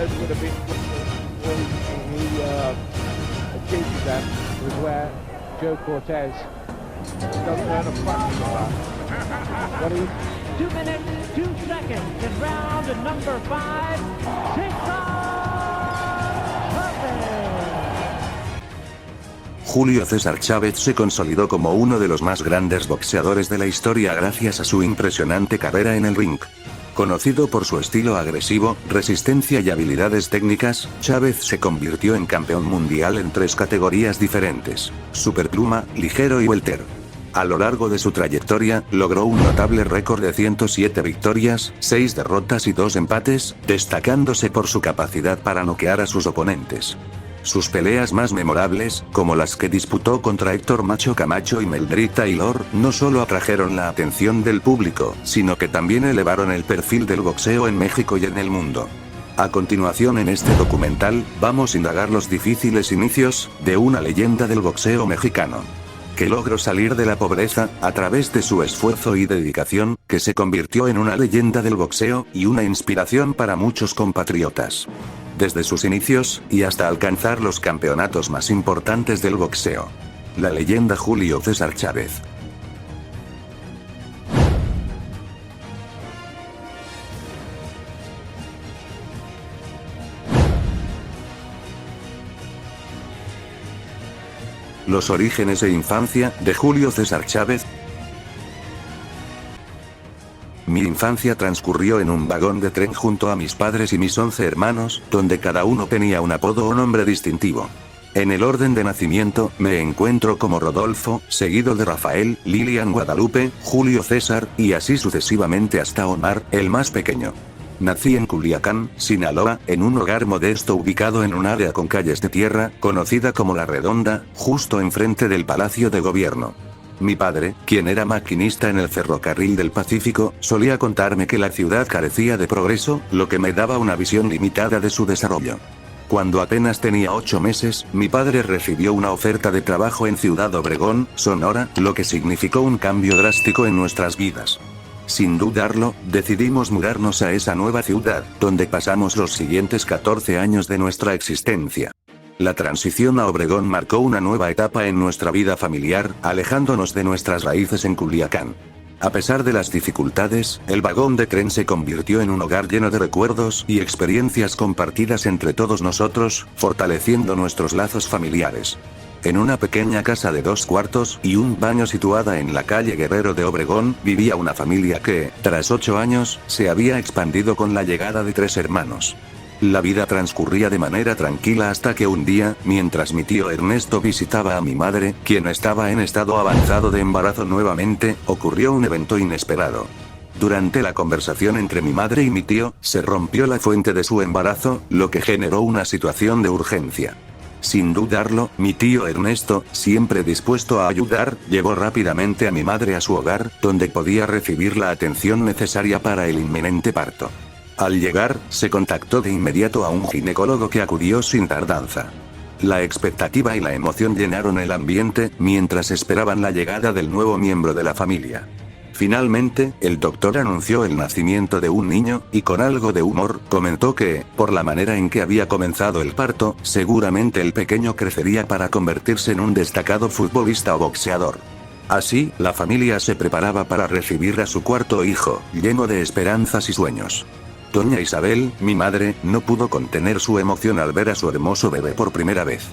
Cortez would have been when he achieved that, was where Joe Cortez doesn't earn a fraction of that. What is 2 minutes, 2 seconds in round number 5. 6 Julio César Chávez se consolidó como uno de los más grandes boxeadores de la historia gracias a su impresionante carrera en el ring. Conocido por su estilo agresivo, resistencia y habilidades técnicas, Chávez se convirtió en campeón mundial en 3 categorías diferentes: superpluma, ligero y welter. A lo largo de su trayectoria, logró un notable récord de 107 victorias, 6 derrotas y 2 empates, destacándose por su capacidad para noquear a sus oponentes. Sus peleas más memorables, como las que disputó contra Héctor Macho Camacho y Meldrick Taylor, no solo atrajeron la atención del público, sino que también elevaron el perfil del boxeo en México y en el mundo. A continuación en este documental, vamos a indagar los difíciles inicios de una leyenda del boxeo mexicano, que logró salir de la pobreza, a través de su esfuerzo y dedicación, que se convirtió en una leyenda del boxeo, y una inspiración para muchos compatriotas. Desde sus inicios, y hasta alcanzar los campeonatos más importantes del boxeo. La leyenda Julio César Chávez. Los orígenes e infancia de Julio César Chávez. Mi infancia transcurrió en un vagón de tren junto a mis padres y mis 11 hermanos, donde cada uno tenía un apodo o nombre distintivo. En el orden de nacimiento, me encuentro como Rodolfo, seguido de Rafael, Lilian Guadalupe, Julio César, y así sucesivamente hasta Omar, el más pequeño. Nací en Culiacán, Sinaloa, en un hogar modesto ubicado en un área con calles de tierra, conocida como La Redonda, justo enfrente del Palacio de Gobierno. Mi padre, quien era maquinista en el Ferrocarril del Pacífico, solía contarme que la ciudad carecía de progreso, lo que me daba una visión limitada de su desarrollo. Cuando apenas tenía 8 meses, mi padre recibió una oferta de trabajo en Ciudad Obregón, Sonora, lo que significó un cambio drástico en nuestras vidas. Sin dudarlo, decidimos mudarnos a esa nueva ciudad, donde pasamos los siguientes 14 años de nuestra existencia. La transición a Obregón marcó una nueva etapa en nuestra vida familiar, alejándonos de nuestras raíces en Culiacán. A pesar de las dificultades, el vagón de tren se convirtió en un hogar lleno de recuerdos y experiencias compartidas entre todos nosotros, fortaleciendo nuestros lazos familiares. En una pequeña casa de 2 cuartos y un baño situada en la calle Guerrero de Obregón, vivía una familia que, tras 8 años, se había expandido con la llegada de 3 hermanos. La vida transcurría de manera tranquila hasta que un día, mientras mi tío Ernesto visitaba a mi madre, quien estaba en estado avanzado de embarazo nuevamente, ocurrió un evento inesperado. Durante la conversación entre mi madre y mi tío, se rompió la fuente de su embarazo, lo que generó una situación de urgencia. Sin dudarlo, mi tío Ernesto, siempre dispuesto a ayudar, llevó rápidamente a mi madre a su hogar, donde podía recibir la atención necesaria para el inminente parto. Al llegar, se contactó de inmediato a un ginecólogo que acudió sin tardanza. La expectativa y la emoción llenaron el ambiente, mientras esperaban la llegada del nuevo miembro de la familia. Finalmente, el doctor anunció el nacimiento de un niño, y con algo de humor, comentó que, por la manera en que había comenzado el parto, seguramente el pequeño crecería para convertirse en un destacado futbolista o boxeador. Así, la familia se preparaba para recibir a su cuarto hijo, lleno de esperanzas y sueños. Doña Isabel, mi madre, no pudo contener su emoción al ver a su hermoso bebé por primera vez.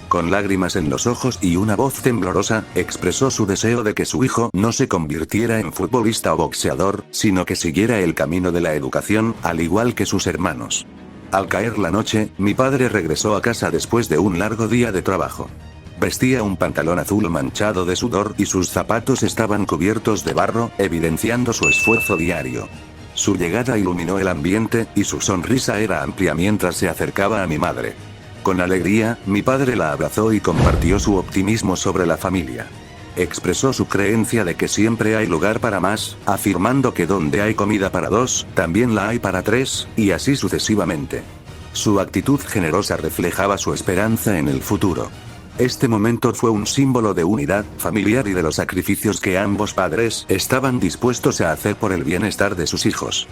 Con lágrimas en los ojos y una voz temblorosa, expresó su deseo de que su hijo no se convirtiera en futbolista o boxeador, sino que siguiera el camino de la educación, al igual que sus hermanos. Al caer la noche, mi padre regresó a casa después de un largo día de trabajo. Vestía un pantalón azul manchado de sudor y sus zapatos estaban cubiertos de barro, evidenciando su esfuerzo diario. Su llegada iluminó el ambiente, y su sonrisa era amplia mientras se acercaba a mi madre. Con alegría, mi padre la abrazó y compartió su optimismo sobre la familia. Expresó su creencia de que siempre hay lugar para más, afirmando que donde hay comida para 2, también la hay para 3, y así sucesivamente. Su actitud generosa reflejaba su esperanza en el futuro. Este momento fue un símbolo de unidad familiar y de los sacrificios que ambos padres estaban dispuestos a hacer por el bienestar de sus hijos.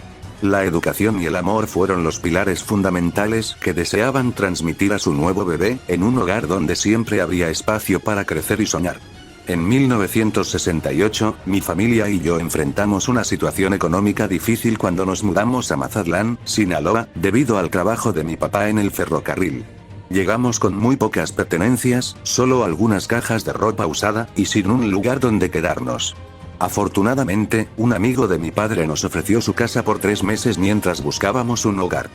La educación y el amor fueron los pilares fundamentales que deseaban transmitir a su nuevo bebé, en un hogar donde siempre había espacio para crecer y soñar. En 1968, mi familia y yo enfrentamos una situación económica difícil cuando nos mudamos a Mazatlán, Sinaloa, debido al trabajo de mi papá en el ferrocarril. Llegamos con muy pocas pertenencias, solo algunas cajas de ropa usada, y sin un lugar donde quedarnos. Afortunadamente, un amigo de mi padre nos ofreció su casa por 3 meses mientras buscábamos un hogar.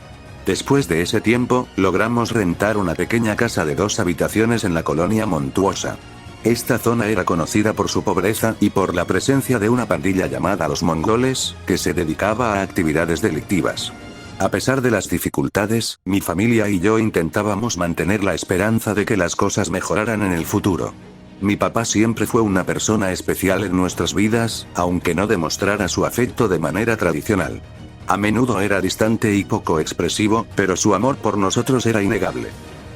Después de ese tiempo, logramos rentar una pequeña casa de 2 habitaciones en la colonia Montuosa. Esta zona era conocida por su pobreza y por la presencia de una pandilla llamada Los Mongoles, que se dedicaba a actividades delictivas. A pesar de las dificultades, mi familia y yo intentábamos mantener la esperanza de que las cosas mejoraran en el futuro. Mi papá siempre fue una persona especial en nuestras vidas, aunque no demostrara su afecto de manera tradicional. A menudo era distante y poco expresivo, pero su amor por nosotros era innegable.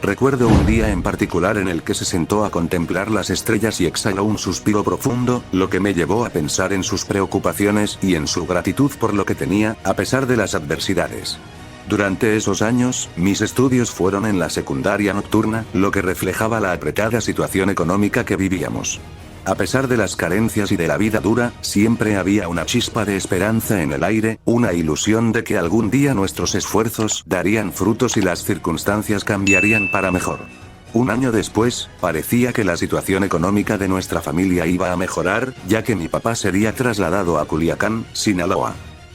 Recuerdo un día en particular en el que se sentó a contemplar las estrellas y exhaló un suspiro profundo, lo que me llevó a pensar en sus preocupaciones y en su gratitud por lo que tenía, a pesar de las adversidades. Durante esos años, mis estudios fueron en la secundaria nocturna, lo que reflejaba la apretada situación económica que vivíamos. A pesar de las carencias y de la vida dura, siempre había una chispa de esperanza en el aire, una ilusión de que algún día nuestros esfuerzos darían frutos y las circunstancias cambiarían para mejor. Un año después, parecía que la situación económica de nuestra familia iba a mejorar, ya que mi papá sería trasladado a Culiacán, Sinaloa.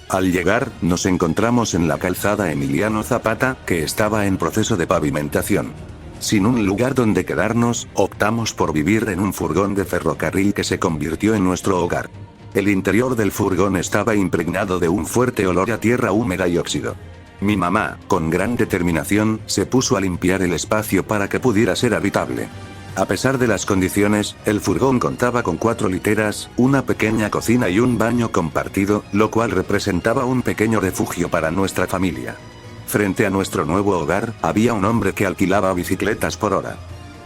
Al llegar, nos encontramos en la calzada Emiliano Zapata, que estaba en proceso de pavimentación. Sin un lugar donde quedarnos, optamos por vivir en un furgón de ferrocarril que se convirtió en nuestro hogar. El interior del furgón estaba impregnado de un fuerte olor a tierra húmeda y óxido. Mi mamá, con gran determinación, se puso a limpiar el espacio para que pudiera ser habitable. A pesar de las condiciones, el furgón contaba con 4 literas, una pequeña cocina y un baño compartido, lo cual representaba un pequeño refugio para nuestra familia. Frente a nuestro nuevo hogar, había un hombre que alquilaba bicicletas por hora.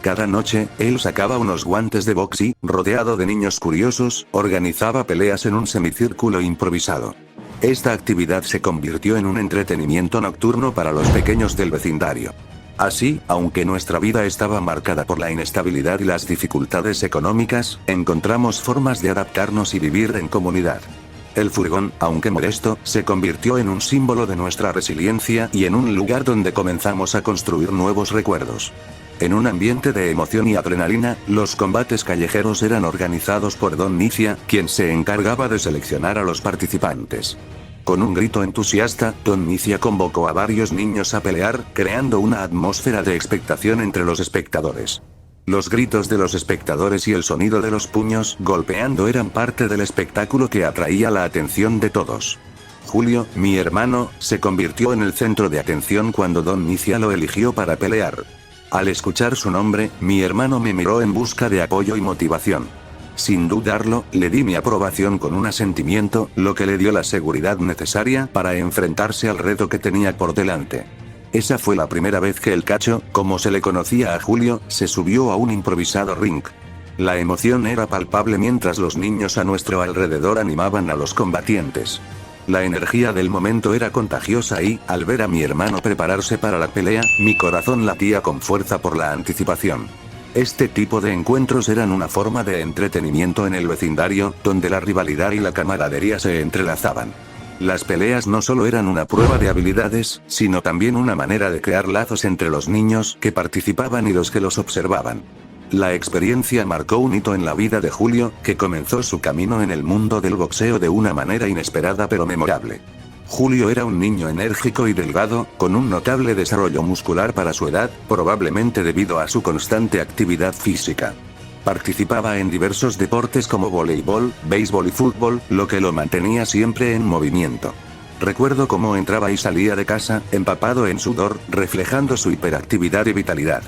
Cada noche, él sacaba unos guantes de box y, rodeado de niños curiosos, organizaba peleas en un semicírculo improvisado. Esta actividad se convirtió en un entretenimiento nocturno para los pequeños del vecindario. Así, aunque nuestra vida estaba marcada por la inestabilidad y las dificultades económicas, encontramos formas de adaptarnos y vivir en comunidad. El furgón, aunque modesto, se convirtió en un símbolo de nuestra resiliencia y en un lugar donde comenzamos a construir nuevos recuerdos. En un ambiente de emoción y adrenalina, los combates callejeros eran organizados por Don Nicia, quien se encargaba de seleccionar a los participantes. Con un grito entusiasta, Don Nicia convocó a varios niños a pelear, creando una atmósfera de expectación entre los espectadores. Los gritos de los espectadores y el sonido de los puños golpeando eran parte del espectáculo que atraía la atención de todos. Julio, mi hermano, se convirtió en el centro de atención cuando Don Nicia lo eligió para pelear. Al escuchar su nombre, mi hermano me miró en busca de apoyo y motivación. Sin dudarlo, le di mi aprobación con un asentimiento, lo que le dio la seguridad necesaria para enfrentarse al reto que tenía por delante. Esa fue la primera vez que el Cacho, como se le conocía a Julio, se subió a un improvisado ring. La emoción era palpable mientras los niños a nuestro alrededor animaban a los combatientes. La energía del momento era contagiosa y, al ver a mi hermano prepararse para la pelea, mi corazón latía con fuerza por la anticipación. Este tipo de encuentros eran una forma de entretenimiento en el vecindario, donde la rivalidad y la camaradería se entrelazaban. Las peleas no solo eran una prueba de habilidades, sino también una manera de crear lazos entre los niños que participaban y los que los observaban. La experiencia marcó un hito en la vida de Julio, que comenzó su camino en el mundo del boxeo de una manera inesperada pero memorable. Julio era un niño enérgico y delgado, con un notable desarrollo muscular para su edad, probablemente debido a su constante actividad física. Participaba en diversos deportes como voleibol, béisbol y fútbol, lo que lo mantenía siempre en movimiento. Recuerdo cómo entraba y salía de casa, empapado en sudor, reflejando su hiperactividad y vitalidad.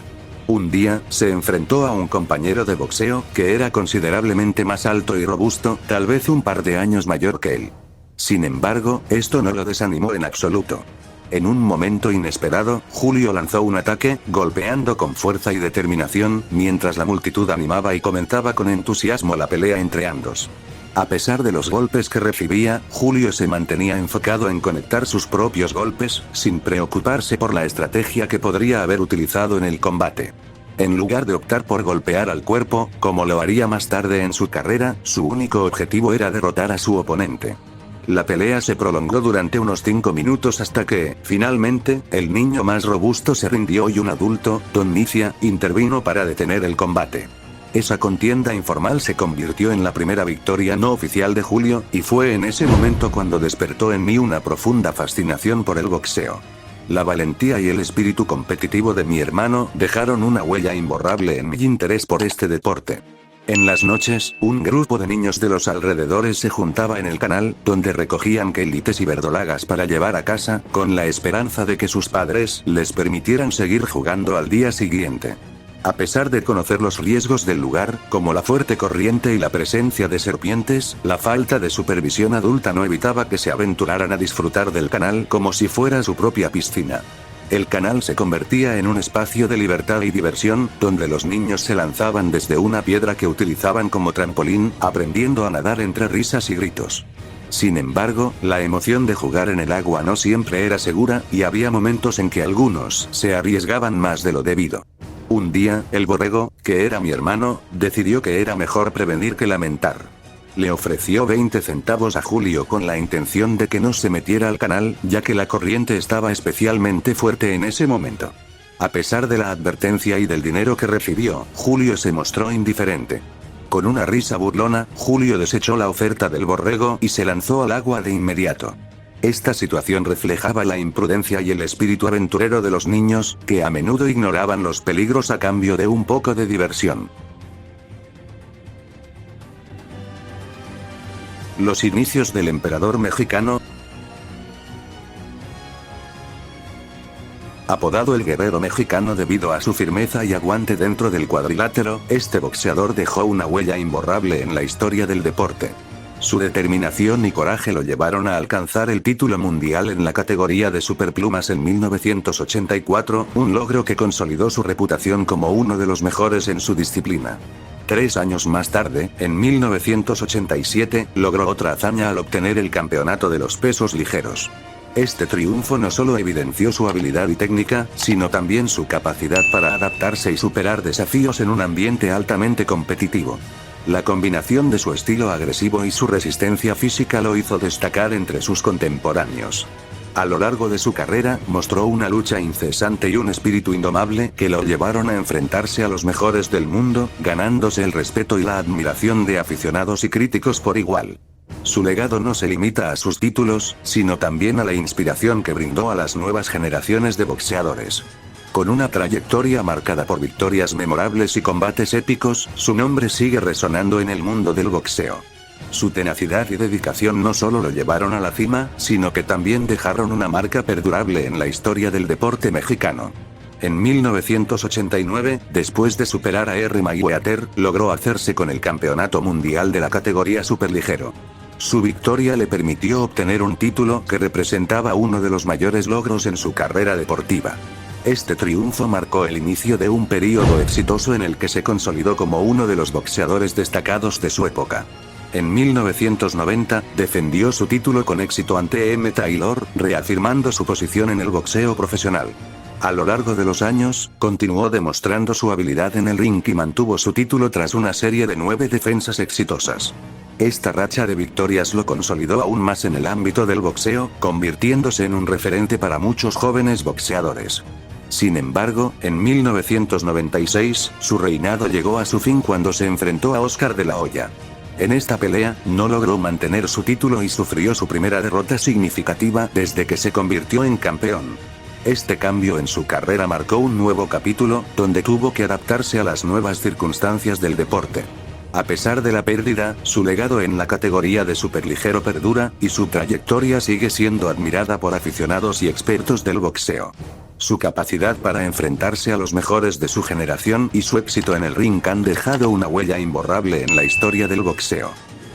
Un día, se enfrentó a un compañero de boxeo, que era considerablemente más alto y robusto, tal vez un par de años mayor que él. Sin embargo, esto no lo desanimó en absoluto. En un momento inesperado, Julio lanzó un ataque, golpeando con fuerza y determinación, mientras la multitud animaba y comentaba con entusiasmo la pelea entre ambos. A pesar de los golpes que recibía, Julio se mantenía enfocado en conectar sus propios golpes, sin preocuparse por la estrategia que podría haber utilizado en el combate. En lugar de optar por golpear al cuerpo, como lo haría más tarde en su carrera, su único objetivo era derrotar a su oponente. La pelea se prolongó durante unos 5 minutos hasta que, finalmente, el niño más robusto se rindió y un adulto, Don Nicia, intervino para detener el combate. Esa contienda informal se convirtió en la primera victoria no oficial de Julio, y fue en ese momento cuando despertó en mí una profunda fascinación por el boxeo. La valentía y el espíritu competitivo de mi hermano dejaron una huella imborrable en mi interés por este deporte. En las noches, un grupo de niños de los alrededores se juntaba en el canal, donde recogían quelites y verdolagas para llevar a casa, con la esperanza de que sus padres les permitieran seguir jugando al día siguiente. A pesar de conocer los riesgos del lugar, como la fuerte corriente y la presencia de serpientes, la falta de supervisión adulta no evitaba que se aventuraran a disfrutar del canal como si fuera su propia piscina. El canal se convertía en un espacio de libertad y diversión, donde los niños se lanzaban desde una piedra que utilizaban como trampolín, aprendiendo a nadar entre risas y gritos. Sin embargo, la emoción de jugar en el agua no siempre era segura, y había momentos en que algunos se arriesgaban más de lo debido. Un día, el borrego, que era mi hermano, decidió que era mejor prevenir que lamentar. Le ofreció 20 centavos a Julio con la intención de que no se metiera al canal, ya que la corriente estaba especialmente fuerte en ese momento. A pesar de la advertencia y del dinero que recibió, Julio se mostró indiferente. Con una risa burlona, Julio desechó la oferta del borrego y se lanzó al agua de inmediato. Esta situación reflejaba la imprudencia y el espíritu aventurero de los niños, que a menudo ignoraban los peligros a cambio de un poco de diversión. Los inicios del emperador mexicano. Apodado el guerrero mexicano debido a su firmeza y aguante dentro del cuadrilátero, este boxeador dejó una huella imborrable en la historia del deporte. Su determinación y coraje lo llevaron a alcanzar el título mundial en la categoría de superplumas en 1984, un logro que consolidó su reputación como uno de los mejores en su disciplina. 3 años más tarde, en 1987, logró otra hazaña al obtener el campeonato de los pesos ligeros. Este triunfo no solo evidenció su habilidad y técnica, sino también su capacidad para adaptarse y superar desafíos en un ambiente altamente competitivo. La combinación de su estilo agresivo y su resistencia física lo hizo destacar entre sus contemporáneos. A lo largo de su carrera, mostró una lucha incesante y un espíritu indomable que lo llevaron a enfrentarse a los mejores del mundo, ganándose el respeto y la admiración de aficionados y críticos por igual. Su legado no se limita a sus títulos, sino también a la inspiración que brindó a las nuevas generaciones de boxeadores. Con una trayectoria marcada por victorias memorables y combates épicos, su nombre sigue resonando en el mundo del boxeo. Su tenacidad y dedicación no solo lo llevaron a la cima, sino que también dejaron una marca perdurable en la historia del deporte mexicano. En 1989, después de superar a R. Mayweather, logró hacerse con el campeonato mundial de la categoría superligero. Su victoria le permitió obtener un título que representaba uno de los mayores logros en su carrera deportiva. Este triunfo marcó el inicio de un período exitoso en el que se consolidó como uno de los boxeadores destacados de su época. En 1990, defendió su título con éxito ante M. Taylor, reafirmando su posición en el boxeo profesional. A lo largo de los años, continuó demostrando su habilidad en el ring y mantuvo su título tras una serie de 9 defensas exitosas. Esta racha de victorias lo consolidó aún más en el ámbito del boxeo, convirtiéndose en un referente para muchos jóvenes boxeadores. Sin embargo, en 1996, su reinado llegó a su fin cuando se enfrentó a Oscar de la Hoya. En esta pelea, no logró mantener su título y sufrió su primera derrota significativa desde que se convirtió en campeón. Este cambio en su carrera marcó un nuevo capítulo, donde tuvo que adaptarse a las nuevas circunstancias del deporte. A pesar de la pérdida, su legado en la categoría de superligero perdura, y su trayectoria sigue siendo admirada por aficionados y expertos del boxeo. Su capacidad para enfrentarse a los mejores de su generación y su éxito en el ring han dejado una huella imborrable en la historia del boxeo.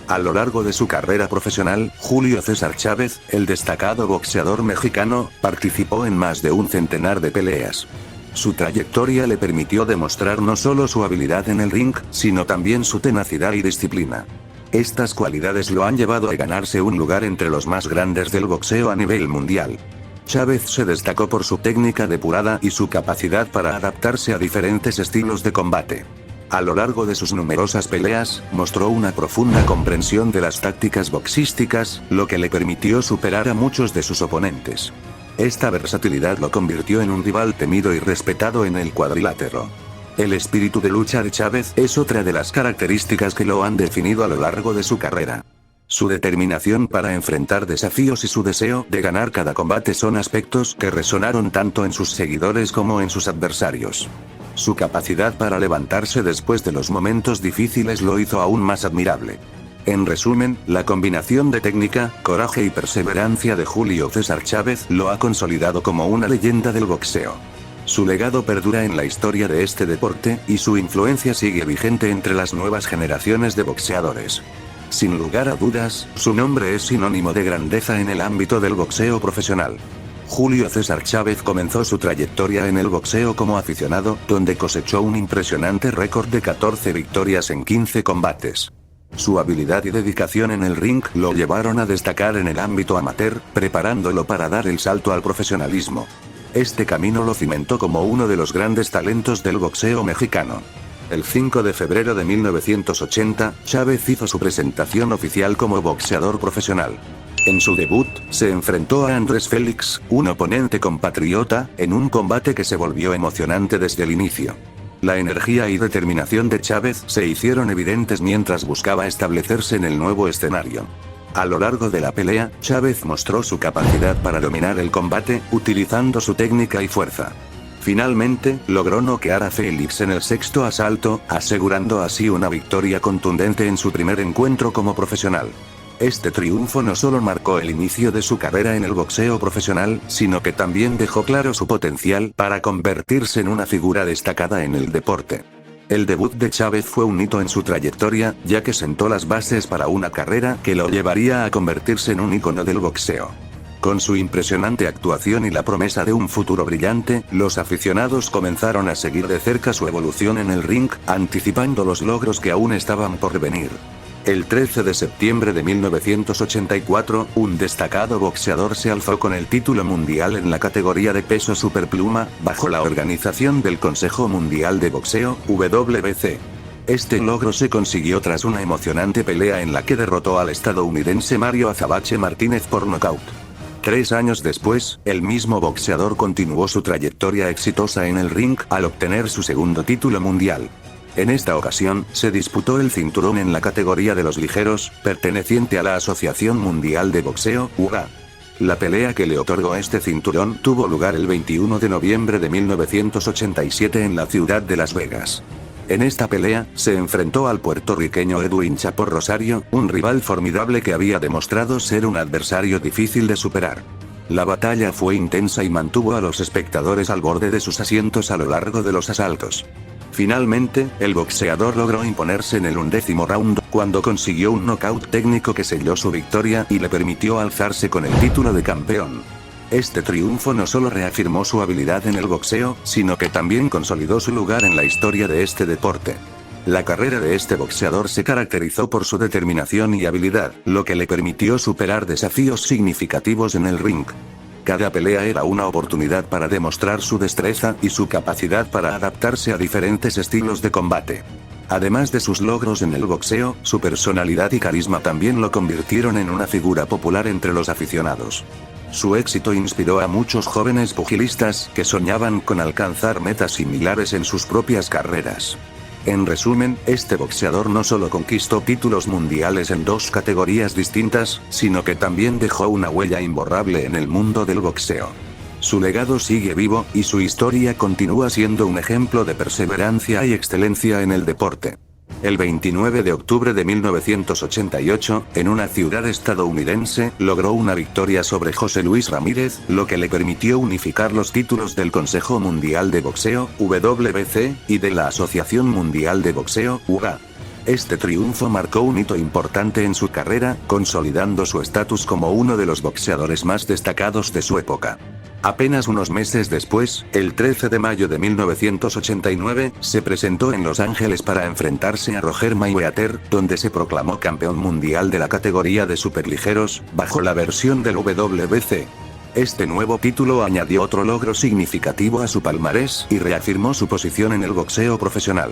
A lo largo de su carrera profesional, Julio César Chávez, el destacado boxeador mexicano, participó en más de un centenar de peleas. Su trayectoria le permitió demostrar no solo su habilidad en el ring, sino también su tenacidad y disciplina. Estas cualidades lo han llevado a ganarse un lugar entre los más grandes del boxeo a nivel mundial. Chávez se destacó por su técnica depurada y su capacidad para adaptarse a diferentes estilos de combate. A lo largo de sus numerosas peleas, mostró una profunda comprensión de las tácticas boxísticas, lo que le permitió superar a muchos de sus oponentes. Esta versatilidad lo convirtió en un rival temido y respetado en el cuadrilátero. El espíritu de lucha de Chávez es otra de las características que lo han definido a lo largo de su carrera. Su determinación para enfrentar desafíos y su deseo de ganar cada combate son aspectos que resonaron tanto en sus seguidores como en sus adversarios. Su capacidad para levantarse después de los momentos difíciles lo hizo aún más admirable. En resumen, la combinación de técnica, coraje y perseverancia de Julio César Chávez lo ha consolidado como una leyenda del boxeo. Su legado perdura en la historia de este deporte, y su influencia sigue vigente entre las nuevas generaciones de boxeadores. Sin lugar a dudas, su nombre es sinónimo de grandeza en el ámbito del boxeo profesional. Julio César Chávez comenzó su trayectoria en el boxeo como aficionado, donde cosechó un impresionante récord de 14 victorias en 15 combates. Su habilidad y dedicación en el ring lo llevaron a destacar en el ámbito amateur, preparándolo para dar el salto al profesionalismo. Este camino lo cimentó como uno de los grandes talentos del boxeo mexicano. El 5 de febrero de 1980, Chávez hizo su presentación oficial como boxeador profesional. En su debut, se enfrentó a Andrés Félix, un oponente compatriota, en un combate que se volvió emocionante desde el inicio. La energía y determinación de Chávez se hicieron evidentes mientras buscaba establecerse en el nuevo escenario. A lo largo de la pelea, Chávez mostró su capacidad para dominar el combate, utilizando su técnica y fuerza. Finalmente, logró noquear a Félix en el sexto asalto, asegurando así una victoria contundente en su primer encuentro como profesional. Este triunfo no solo marcó el inicio de su carrera en el boxeo profesional, sino que también dejó claro su potencial para convertirse en una figura destacada en el deporte. El debut de Chávez fue un hito en su trayectoria, ya que sentó las bases para una carrera que lo llevaría a convertirse en un ícono del boxeo. Con su impresionante actuación y la promesa de un futuro brillante, los aficionados comenzaron a seguir de cerca su evolución en el ring, anticipando los logros que aún estaban por venir. El 13 de septiembre de 1984, un destacado boxeador se alzó con el título mundial en la categoría de peso superpluma, bajo la organización del Consejo Mundial de Boxeo, WBC. Este logro se consiguió tras una emocionante pelea en la que derrotó al estadounidense Mario Azabache Martínez por nocaut. 3 años después, el mismo boxeador continuó su trayectoria exitosa en el ring al obtener su segundo título mundial. En esta ocasión, se disputó el cinturón en la categoría de los ligeros, perteneciente a la Asociación Mundial de Boxeo, UGA. La pelea que le otorgó este cinturón tuvo lugar el 21 de noviembre de 1987 en la ciudad de Las Vegas. En esta pelea, se enfrentó al puertorriqueño Edwin Chapo Rosario, un rival formidable que había demostrado ser un adversario difícil de superar. La batalla fue intensa y mantuvo a los espectadores al borde de sus asientos a lo largo de los asaltos. Finalmente, el boxeador logró imponerse en el 11º round, cuando consiguió un knockout técnico que selló su victoria y le permitió alzarse con el título de campeón. Este triunfo no solo reafirmó su habilidad en el boxeo, sino que también consolidó su lugar en la historia de este deporte. La carrera de este boxeador se caracterizó por su determinación y habilidad, lo que le permitió superar desafíos significativos en el ring. Cada pelea era una oportunidad para demostrar su destreza y su capacidad para adaptarse a diferentes estilos de combate. Además de sus logros en el boxeo, su personalidad y carisma también lo convirtieron en una figura popular entre los aficionados. Su éxito inspiró a muchos jóvenes pugilistas que soñaban con alcanzar metas similares en sus propias carreras. En resumen, este boxeador no solo conquistó títulos mundiales en 2 categorías distintas, sino que también dejó una huella imborrable en el mundo del boxeo. Su legado sigue vivo, y su historia continúa siendo un ejemplo de perseverancia y excelencia en el deporte. El 29 de octubre de 1988, en una ciudad estadounidense, logró una victoria sobre José Luis Ramírez, lo que le permitió unificar los títulos del Consejo Mundial de Boxeo, WBC, y de la Asociación Mundial de Boxeo, UGA. Este triunfo marcó un hito importante en su carrera, consolidando su estatus como uno de los boxeadores más destacados de su época. Apenas unos meses después, el 13 de mayo de 1989, se presentó en Los Ángeles para enfrentarse a Roger Mayweather, donde se proclamó campeón mundial de la categoría de superligeros, bajo la versión del WBC. Este nuevo título añadió otro logro significativo a su palmarés y reafirmó su posición en el boxeo profesional.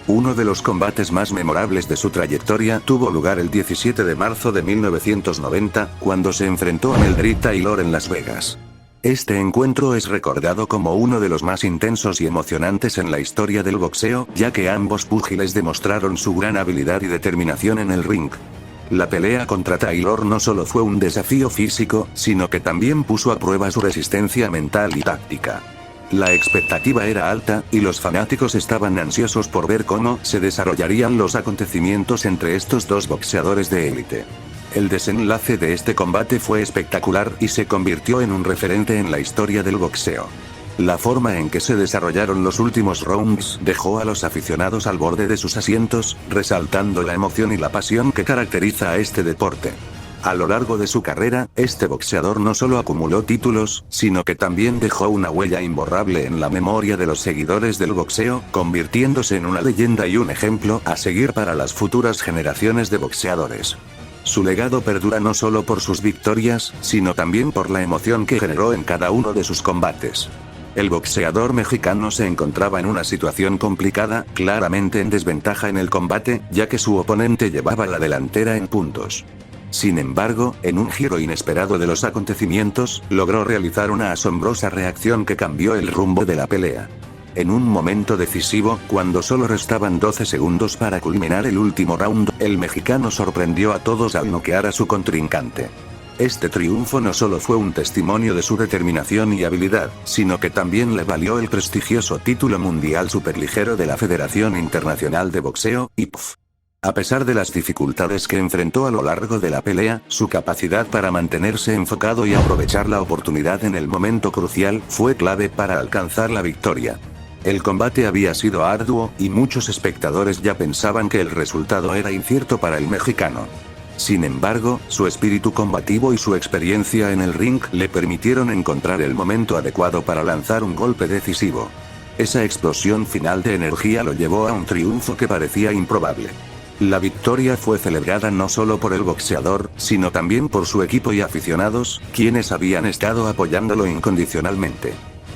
Uno de los combates más memorables de su trayectoria tuvo lugar el 17 de marzo de 1990, cuando se enfrentó a Meldrick Taylor en Las Vegas. Este encuentro es recordado como uno de los más intensos y emocionantes en la historia del boxeo, ya que ambos púgiles demostraron su gran habilidad y determinación en el ring. La pelea contra Taylor no solo fue un desafío físico, sino que también puso a prueba su resistencia mental y táctica. La expectativa era alta, y los fanáticos estaban ansiosos por ver cómo se desarrollarían los acontecimientos entre estos dos boxeadores de élite. El desenlace de este combate fue espectacular y se convirtió en un referente en la historia del boxeo. La forma en que se desarrollaron los últimos rounds dejó a los aficionados al borde de sus asientos, resaltando la emoción y la pasión que caracteriza a este deporte. A lo largo de su carrera, este boxeador no solo acumuló títulos, sino que también dejó una huella imborrable en la memoria de los seguidores del boxeo, convirtiéndose en una leyenda y un ejemplo a seguir para las futuras generaciones de boxeadores. Su legado perdura no solo por sus victorias, sino también por la emoción que generó en cada uno de sus combates. El boxeador mexicano se encontraba en una situación complicada, claramente en desventaja en el combate, ya que su oponente llevaba la delantera en puntos. Sin embargo, en un giro inesperado de los acontecimientos, logró realizar una asombrosa reacción que cambió el rumbo de la pelea. En un momento decisivo, cuando solo restaban 12 segundos para culminar el último round, el mexicano sorprendió a todos al noquear a su contrincante. Este triunfo no solo fue un testimonio de su determinación y habilidad, sino que también le valió el prestigioso título mundial superligero de la Federación Internacional de Boxeo, IPF. A pesar de las dificultades que enfrentó a lo largo de la pelea, su capacidad para mantenerse enfocado y aprovechar la oportunidad en el momento crucial fue clave para alcanzar la victoria. El combate había sido arduo, y muchos espectadores ya pensaban que el resultado era incierto para el mexicano. Sin embargo, su espíritu combativo y su experiencia en el ring le permitieron encontrar el momento adecuado para lanzar un golpe decisivo. Esa explosión final de energía lo llevó a un triunfo que parecía improbable. La victoria fue celebrada no solo por el boxeador, sino también por su equipo y aficionados, quienes habían estado apoyándolo incondicionalmente.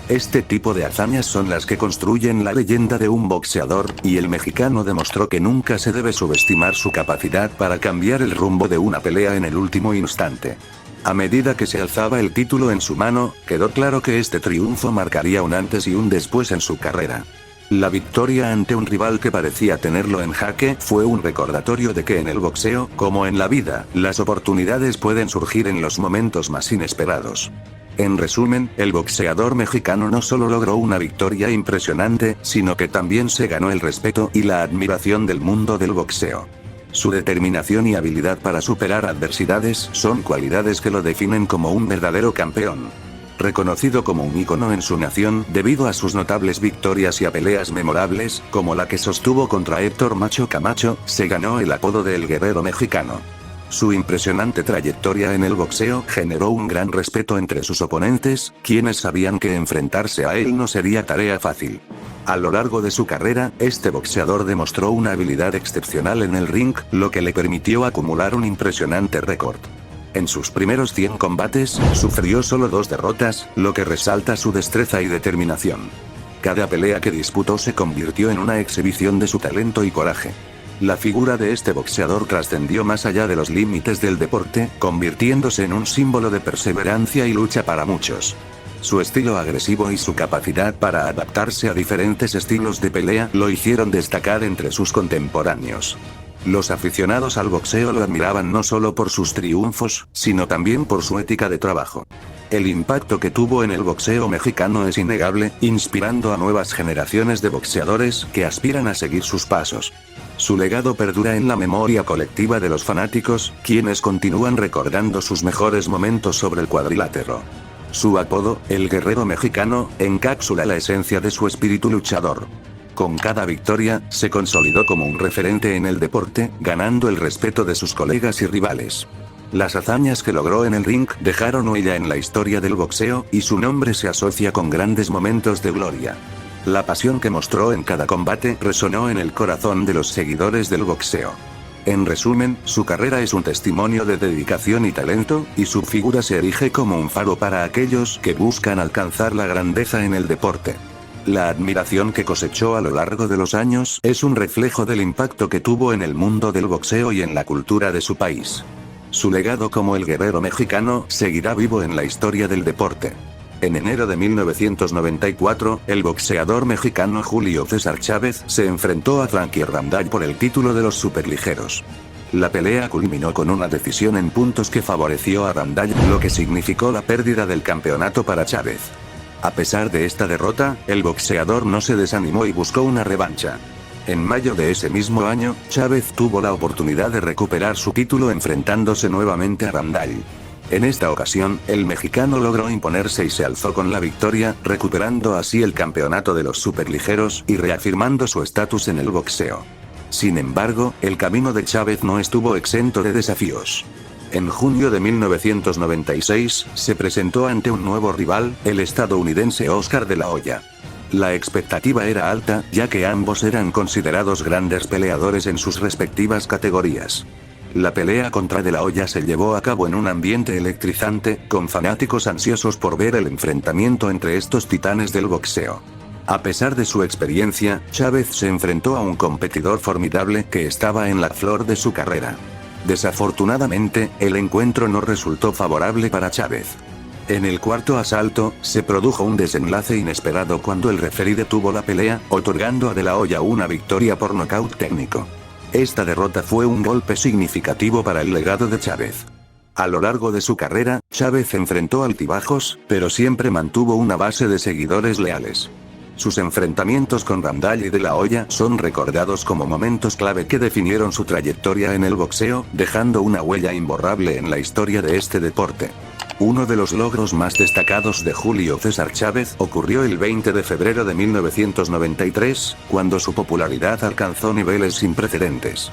Este tipo de hazañas son las que construyen la leyenda de un boxeador, y el mexicano demostró que nunca se debe subestimar su capacidad para cambiar el rumbo de una pelea en el último instante. A medida que se alzaba el título en su mano, quedó claro que este triunfo marcaría un antes y un después en su carrera. La victoria ante un rival que parecía tenerlo en jaque fue un recordatorio de que en el boxeo, como en la vida, las oportunidades pueden surgir en los momentos más inesperados. En resumen, el boxeador mexicano no solo logró una victoria impresionante, sino que también se ganó el respeto y la admiración del mundo del boxeo. Su determinación y habilidad para superar adversidades son cualidades que lo definen como un verdadero campeón. Reconocido como un ícono en su nación debido a sus notables victorias y a peleas memorables, como la que sostuvo contra Héctor Macho Camacho, se ganó el apodo de El Guerrero Mexicano. Su impresionante trayectoria en el boxeo generó un gran respeto entre sus oponentes, quienes sabían que enfrentarse a él no sería tarea fácil. A lo largo de su carrera, este boxeador demostró una habilidad excepcional en el ring, lo que le permitió acumular un impresionante récord. En sus primeros 100 combates, sufrió solo 2 derrotas, lo que resalta su destreza y determinación. Cada pelea que disputó se convirtió en una exhibición de su talento y coraje. La figura de este boxeador trascendió más allá de los límites del deporte, convirtiéndose en un símbolo de perseverancia y lucha para muchos. Su estilo agresivo y su capacidad para adaptarse a diferentes estilos de pelea lo hicieron destacar entre sus contemporáneos. Los aficionados al boxeo lo admiraban no solo por sus triunfos, sino también por su ética de trabajo. El impacto que tuvo en el boxeo mexicano es innegable, inspirando a nuevas generaciones de boxeadores que aspiran a seguir sus pasos. Su legado perdura en la memoria colectiva de los fanáticos, quienes continúan recordando sus mejores momentos sobre el cuadrilátero. Su apodo, El Guerrero Mexicano, encapsula la esencia de su espíritu luchador. Con cada victoria, se consolidó como un referente en el deporte, ganando el respeto de sus colegas y rivales. Las hazañas que logró en el ring dejaron huella en la historia del boxeo, y su nombre se asocia con grandes momentos de gloria. La pasión que mostró en cada combate resonó en el corazón de los seguidores del boxeo. En resumen, su carrera es un testimonio de dedicación y talento, y su figura se erige como un faro para aquellos que buscan alcanzar la grandeza en el deporte. La admiración que cosechó a lo largo de los años es un reflejo del impacto que tuvo en el mundo del boxeo y en la cultura de su país. Su legado como el guerrero mexicano seguirá vivo en la historia del deporte. En enero de 1994, el boxeador mexicano Julio César Chávez se enfrentó a Frankie Randall por el título de los superligeros. La pelea culminó con una decisión en puntos que favoreció a Randall, lo que significó la pérdida del campeonato para Chávez. A pesar de esta derrota, el boxeador no se desanimó y buscó una revancha. En mayo de ese mismo año, Chávez tuvo la oportunidad de recuperar su título enfrentándose nuevamente a Randall. En esta ocasión, el mexicano logró imponerse y se alzó con la victoria, recuperando así el campeonato de los superligeros y reafirmando su estatus en el boxeo. Sin embargo, el camino de Chávez no estuvo exento de desafíos. En junio de 1996, se presentó ante un nuevo rival, el estadounidense Oscar de la Hoya. La expectativa era alta, ya que ambos eran considerados grandes peleadores en sus respectivas categorías. La pelea contra De la Hoya se llevó a cabo en un ambiente electrizante, con fanáticos ansiosos por ver el enfrentamiento entre estos titanes del boxeo. A pesar de su experiencia, Chávez se enfrentó a un competidor formidable que estaba en la flor de su carrera. Desafortunadamente, el encuentro no resultó favorable para Chávez. En el cuarto asalto, se produjo un desenlace inesperado cuando el referí detuvo la pelea, otorgando a De la Hoya una victoria por nocaut técnico. Esta derrota fue un golpe significativo para el legado de Chávez. A lo largo de su carrera, Chávez enfrentó altibajos, pero siempre mantuvo una base de seguidores leales. Sus enfrentamientos con Randall y De la Hoya son recordados como momentos clave que definieron su trayectoria en el boxeo, dejando una huella imborrable en la historia de este deporte. Uno de los logros más destacados de Julio César Chávez ocurrió el 20 de febrero de 1993, cuando su popularidad alcanzó niveles sin precedentes.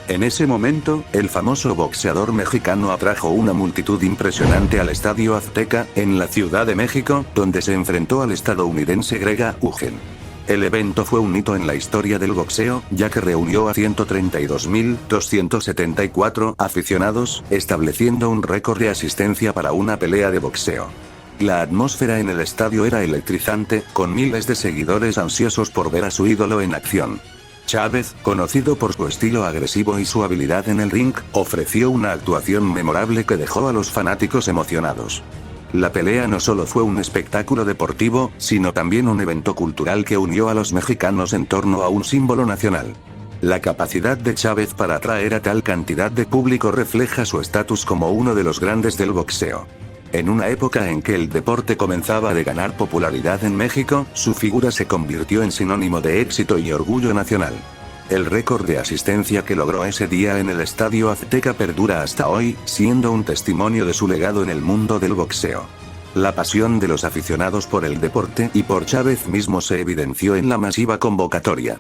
En ese momento, el famoso boxeador mexicano atrajo una multitud impresionante al Estadio Azteca, en la Ciudad de México, donde se enfrentó al estadounidense Greg Hughes. El evento fue un hito en la historia del boxeo, ya que reunió a 132.274 aficionados, estableciendo un récord de asistencia para una pelea de boxeo. La atmósfera en el estadio era electrizante, con miles de seguidores ansiosos por ver a su ídolo en acción. Chávez, conocido por su estilo agresivo y su habilidad en el ring, ofreció una actuación memorable que dejó a los fanáticos emocionados. La pelea no solo fue un espectáculo deportivo, sino también un evento cultural que unió a los mexicanos en torno a un símbolo nacional. La capacidad de Chávez para atraer a tal cantidad de público refleja su estatus como uno de los grandes del boxeo. En una época en que el deporte comenzaba a ganar popularidad en México, su figura se convirtió en sinónimo de éxito y orgullo nacional. El récord de asistencia que logró ese día en el Estadio Azteca perdura hasta hoy, siendo un testimonio de su legado en el mundo del boxeo. La pasión de los aficionados por el deporte y por Chávez mismo se evidenció en la masiva convocatoria.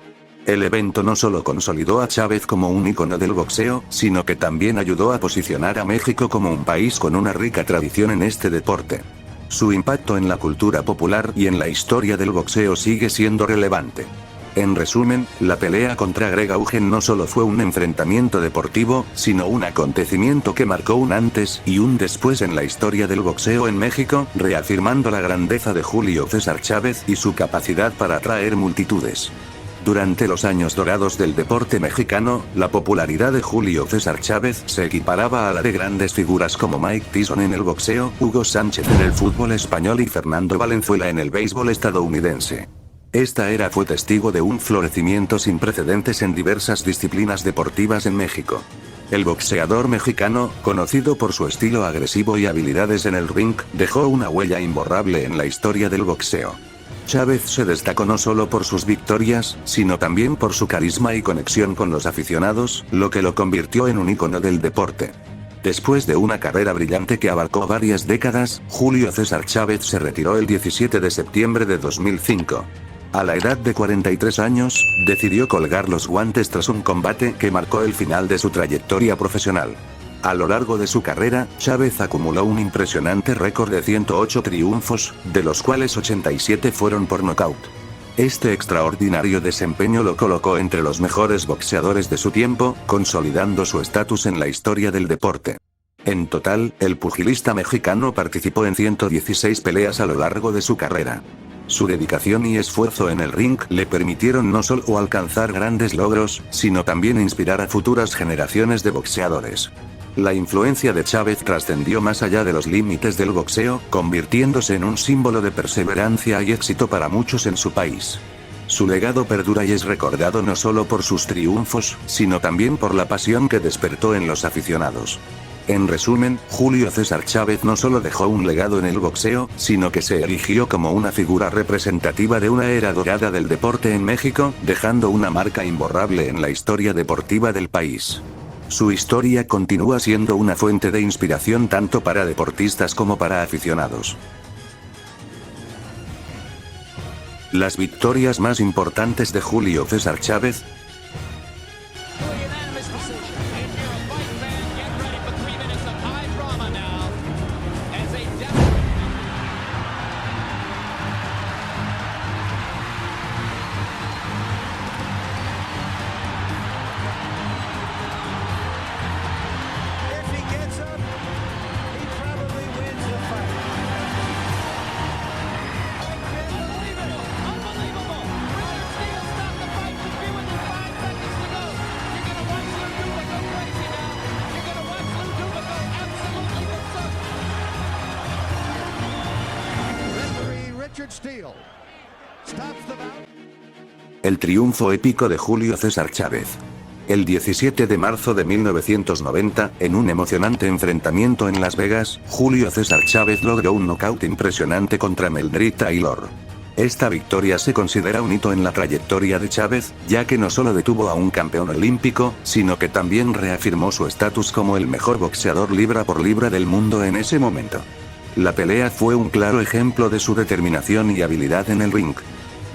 El evento no solo consolidó a Chávez como un ícono del boxeo, sino que también ayudó a posicionar a México como un país con una rica tradición en este deporte. Su impacto en la cultura popular y en la historia del boxeo sigue siendo relevante. En resumen, la pelea contra Greg Hughes no solo fue un enfrentamiento deportivo, sino un acontecimiento que marcó un antes y un después en la historia del boxeo en México, reafirmando la grandeza de Julio César Chávez y su capacidad para atraer multitudes. Durante los años dorados del deporte mexicano, la popularidad de Julio César Chávez se equiparaba a la de grandes figuras como Mike Tyson en el boxeo, Hugo Sánchez en el fútbol español y Fernando Valenzuela en el béisbol estadounidense. Esta era fue testigo de un florecimiento sin precedentes en diversas disciplinas deportivas en México. El boxeador mexicano, conocido por su estilo agresivo y habilidades en el ring, dejó una huella imborrable en la historia del boxeo. Chávez se destacó no solo por sus victorias, sino también por su carisma y conexión con los aficionados, lo que lo convirtió en un ícono del deporte. Después de una carrera brillante que abarcó varias décadas, Julio César Chávez se retiró el 17 de septiembre de 2005. A la edad de 43 años, decidió colgar los guantes tras un combate que marcó el final de su trayectoria profesional. A lo largo de su carrera, Chávez acumuló un impresionante récord de 108 triunfos, de los cuales 87 fueron por nocaut. Este extraordinario desempeño lo colocó entre los mejores boxeadores de su tiempo, consolidando su estatus en la historia del deporte. En total, el pugilista mexicano participó en 116 peleas a lo largo de su carrera. Su dedicación y esfuerzo en el ring le permitieron no solo alcanzar grandes logros, sino también inspirar a futuras generaciones de boxeadores. La influencia de Chávez trascendió más allá de los límites del boxeo, convirtiéndose en un símbolo de perseverancia y éxito para muchos en su país. Su legado perdura y es recordado no solo por sus triunfos, sino también por la pasión que despertó en los aficionados. En resumen, Julio César Chávez no solo dejó un legado en el boxeo, sino que se erigió como una figura representativa de una era dorada del deporte en México, dejando una marca imborrable en la historia deportiva del país. Su historia continúa siendo una fuente de inspiración tanto para deportistas como para aficionados. Las victorias más importantes de Julio César Chávez. El triunfo épico de Julio César Chávez. El 17 de marzo de 1990, en un emocionante enfrentamiento en Las Vegas, Julio César Chávez logró un nocaut impresionante contra Meldrick Taylor. Esta victoria se considera un hito en la trayectoria de Chávez, ya que no solo detuvo a un campeón olímpico, sino que también reafirmó su estatus como el mejor boxeador libra por libra del mundo en ese momento. La pelea fue un claro ejemplo de su determinación y habilidad en el ring.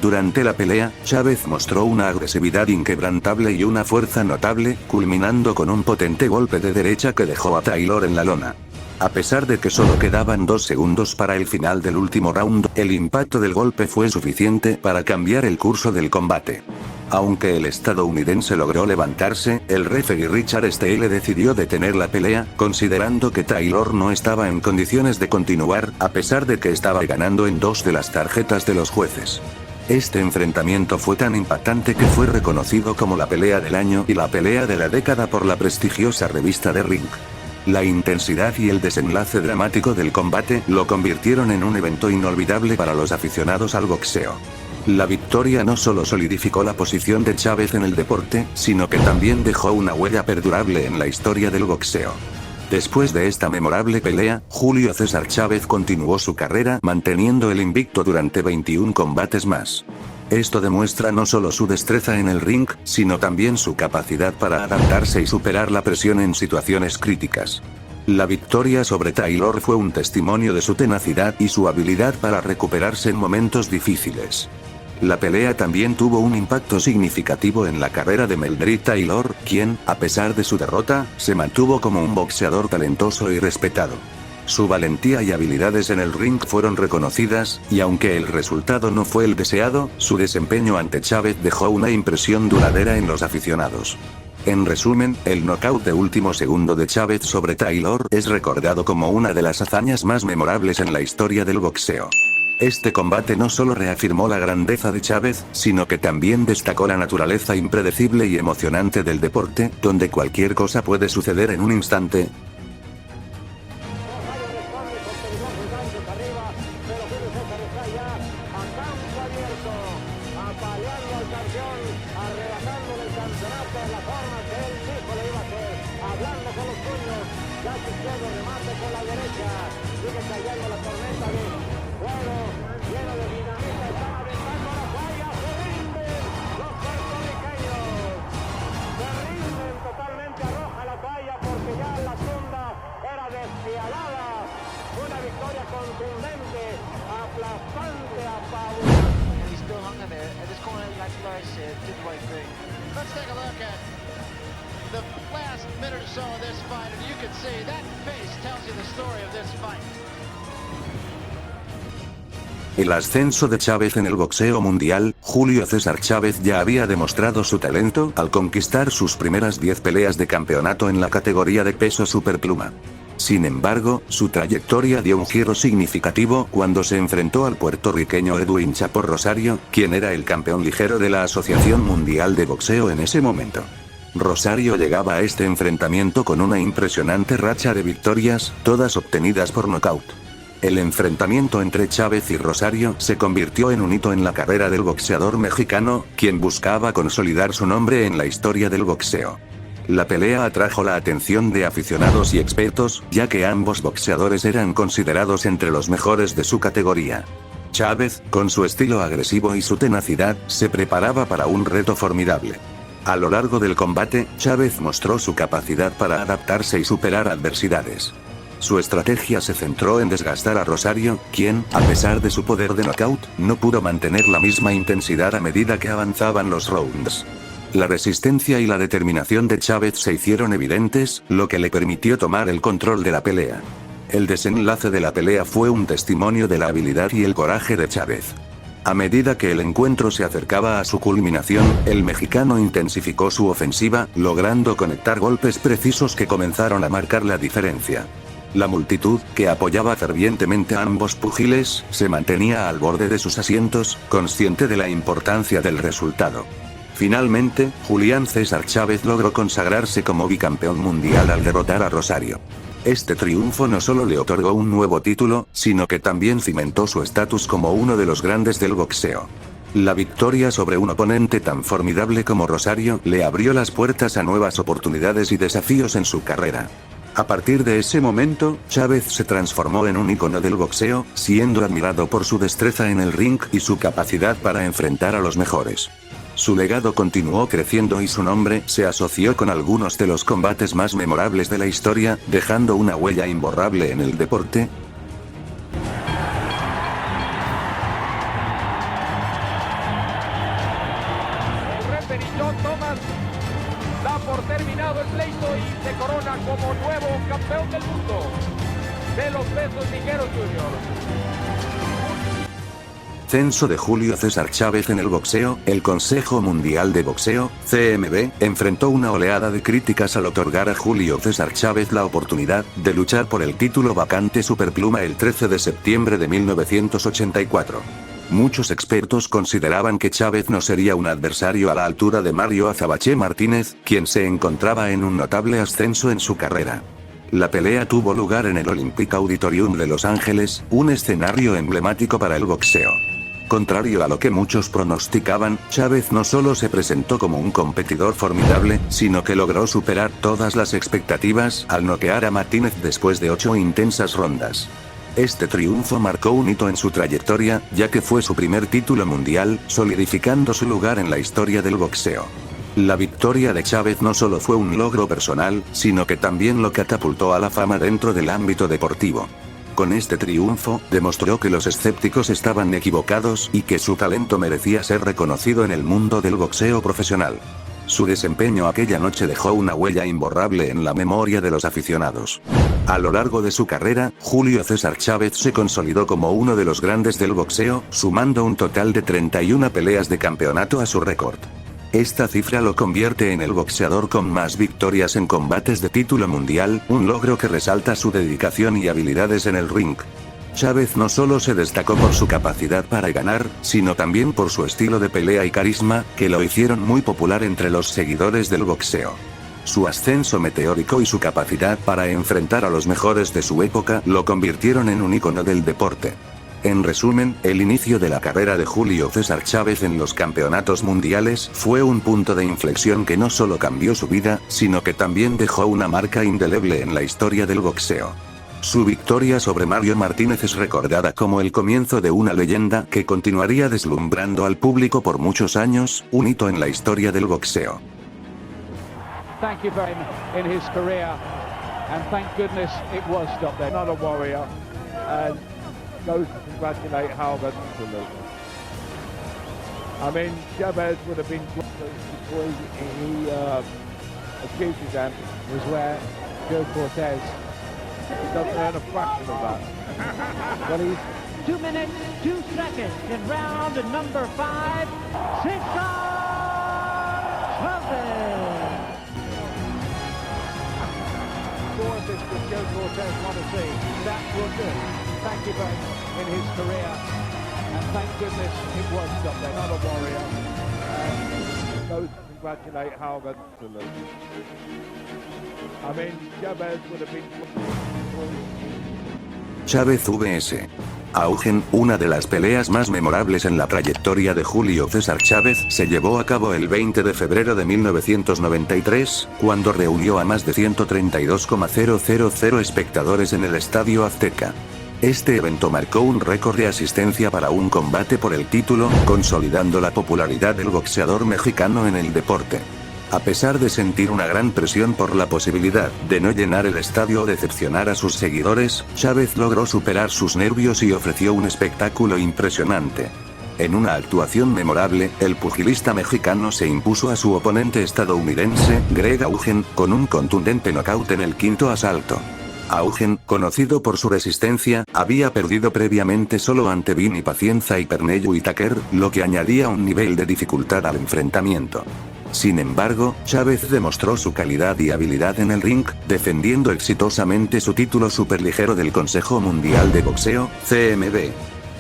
Durante la pelea, Chávez mostró una agresividad inquebrantable y una fuerza notable, culminando con un potente golpe de derecha que dejó a Taylor en la lona. A pesar de que solo quedaban 2 segundos para el final del último round, el impacto del golpe fue suficiente para cambiar el curso del combate. Aunque el estadounidense logró levantarse, el referee Richard Steele decidió detener la pelea, considerando que Taylor no estaba en condiciones de continuar, a pesar de que estaba ganando en 2 de las tarjetas de los jueces. Este enfrentamiento fue tan impactante que fue reconocido como la pelea del año y la pelea de la década por la prestigiosa revista The Ring. La intensidad y el desenlace dramático del combate lo convirtieron en un evento inolvidable para los aficionados al boxeo. La victoria no solo solidificó la posición de Chávez en el deporte, sino que también dejó una huella perdurable en la historia del boxeo. Después de esta memorable pelea, Julio César Chávez continuó su carrera manteniendo el invicto durante 21 combates más. Esto demuestra no solo su destreza en el ring, sino también su capacidad para adaptarse y superar la presión en situaciones críticas. La victoria sobre Taylor fue un testimonio de su tenacidad y su habilidad para recuperarse en momentos difíciles. La pelea también tuvo un impacto significativo en la carrera de Meldrick Taylor, quien, a pesar de su derrota, se mantuvo como un boxeador talentoso y respetado. Su valentía y habilidades en el ring fueron reconocidas, y aunque el resultado no fue el deseado, su desempeño ante Chávez dejó una impresión duradera en los aficionados. En resumen, el nocaut de último segundo de Chávez sobre Taylor es recordado como una de las hazañas más memorables en la historia del boxeo. Este combate no solo reafirmó la grandeza de Chávez, sino que también destacó la naturaleza impredecible y emocionante del deporte, donde cualquier cosa puede suceder en un instante. Una victoria contundente, aplastante, apabullante. I said, did the right thing. Let's take a look at the last minute or so of this fight, and you can see that face tells you the story of this fight. El ascenso de Chávez en el boxeo mundial. Julio César Chávez ya había demostrado su talento al conquistar sus primeras 10 peleas de campeonato en la categoría de peso superpluma. Sin embargo, su trayectoria dio un giro significativo cuando se enfrentó al puertorriqueño Edwin Chapo Rosario, quien era el campeón ligero de la Asociación Mundial de Boxeo en ese momento. Rosario llegaba a este enfrentamiento con una impresionante racha de victorias, todas obtenidas por nocaut. El enfrentamiento entre Chávez y Rosario se convirtió en un hito en la carrera del boxeador mexicano, quien buscaba consolidar su nombre en la historia del boxeo. La pelea atrajo la atención de aficionados y expertos, ya que ambos boxeadores eran considerados entre los mejores de su categoría. Chávez, con su estilo agresivo y su tenacidad, se preparaba para un reto formidable. A lo largo del combate, Chávez mostró su capacidad para adaptarse y superar adversidades. Su estrategia se centró en desgastar a Rosario, quien, a pesar de su poder de knockout, no pudo mantener la misma intensidad a medida que avanzaban los rounds. La resistencia y la determinación de Chávez se hicieron evidentes, lo que le permitió tomar el control de la pelea. El desenlace de la pelea fue un testimonio de la habilidad y el coraje de Chávez. A medida que el encuentro se acercaba a su culminación, el mexicano intensificó su ofensiva, logrando conectar golpes precisos que comenzaron a marcar la diferencia. La multitud, que apoyaba fervientemente a ambos púgiles, se mantenía al borde de sus asientos, consciente de la importancia del resultado. Finalmente, Julián César Chávez logró consagrarse como bicampeón mundial al derrotar a Rosario. Este triunfo no solo le otorgó un nuevo título, sino que también cimentó su estatus como uno de los grandes del boxeo. La victoria sobre un oponente tan formidable como Rosario le abrió las puertas a nuevas oportunidades y desafíos en su carrera. A partir de ese momento, Chávez se transformó en un ícono del boxeo, siendo admirado por su destreza en el ring y su capacidad para enfrentar a los mejores. Su legado continuó creciendo y su nombre se asoció con algunos de los combates más memorables de la historia, dejando una huella imborrable en el deporte. El referee John Thomas da por terminado el pleito y se corona como nuevo campeón del mundo de los pesos ligeros juniors. Ascenso de Julio César Chávez en el boxeo. El Consejo Mundial de Boxeo, CMB, enfrentó una oleada de críticas al otorgar a Julio César Chávez la oportunidad de luchar por el título vacante superpluma el 13 de septiembre de 1984. Muchos expertos consideraban que Chávez no sería un adversario a la altura de Mario Azabache Martínez, quien se encontraba en un notable ascenso en su carrera. La pelea tuvo lugar en el Olympic Auditorium de Los Ángeles, un escenario emblemático para el boxeo. Contrario a lo que muchos pronosticaban, Chávez no solo se presentó como un competidor formidable, sino que logró superar todas las expectativas al noquear a Martínez después de 8 intensas rondas. Este triunfo marcó un hito en su trayectoria, ya que fue su primer título mundial, solidificando su lugar en la historia del boxeo. La victoria de Chávez no solo fue un logro personal, sino que también lo catapultó a la fama dentro del ámbito deportivo. Con este triunfo, demostró que los escépticos estaban equivocados y que su talento merecía ser reconocido en el mundo del boxeo profesional. Su desempeño aquella noche dejó una huella imborrable en la memoria de los aficionados. A lo largo de su carrera, Julio César Chávez se consolidó como uno de los grandes del boxeo, sumando un total de 31 peleas de campeonato a su récord. Esta cifra lo convierte en el boxeador con más victorias en combates de título mundial, un logro que resalta su dedicación y habilidades en el ring. Chávez no solo se destacó por su capacidad para ganar, sino también por su estilo de pelea y carisma, que lo hicieron muy popular entre los seguidores del boxeo. Su ascenso meteórico y su capacidad para enfrentar a los mejores de su época lo convirtieron en un ícono del deporte. En resumen, el inicio de la carrera de Julio César Chávez en los campeonatos mundiales fue un punto de inflexión que no solo cambió su vida, sino que también dejó una marca indeleble en la historia del boxeo. Su victoria sobre Mario Martínez es recordada como el comienzo de una leyenda que continuaría deslumbrando al público por muchos años, un hito en la historia del boxeo. Thank you very much in his career, and thank goodness it was stopped there. Not a warrior, and goes to congratulate Halbert. I mean, Chavez would have been before he accuses them was where Joe Cortez doesn't earn a fraction of that. But he's 2 minutes, 2 seconds in round number 5. Cesar Chavez. more of this that Joe Cortez want to see. That will do. Thank you very much in his career. And thank goodness it was something. Not a warrior. And both congratulate Halbert. I mean, Chavez would have been... Chávez vs. Augen, una de las peleas más memorables en la trayectoria de Julio César Chávez, se llevó a cabo el 20 de febrero de 1993, cuando reunió a más de 132,000 espectadores en el Estadio Azteca. Este evento marcó un récord de asistencia para un combate por el título, consolidando la popularidad del boxeador mexicano en el deporte. A pesar de sentir una gran presión por la posibilidad de no llenar el estadio o decepcionar a sus seguidores, Chávez logró superar sus nervios y ofreció un espectáculo impresionante. En una actuación memorable, el pugilista mexicano se impuso a su oponente estadounidense, Greg Augen, con un contundente knockout en el quinto asalto. Augen, conocido por su resistencia, había perdido previamente solo ante Vinny Pacienza y Pernell Whitaker, lo que añadía un nivel de dificultad al enfrentamiento. Sin embargo, Chávez demostró su calidad y habilidad en el ring, defendiendo exitosamente su título superligero del Consejo Mundial de Boxeo, CMB.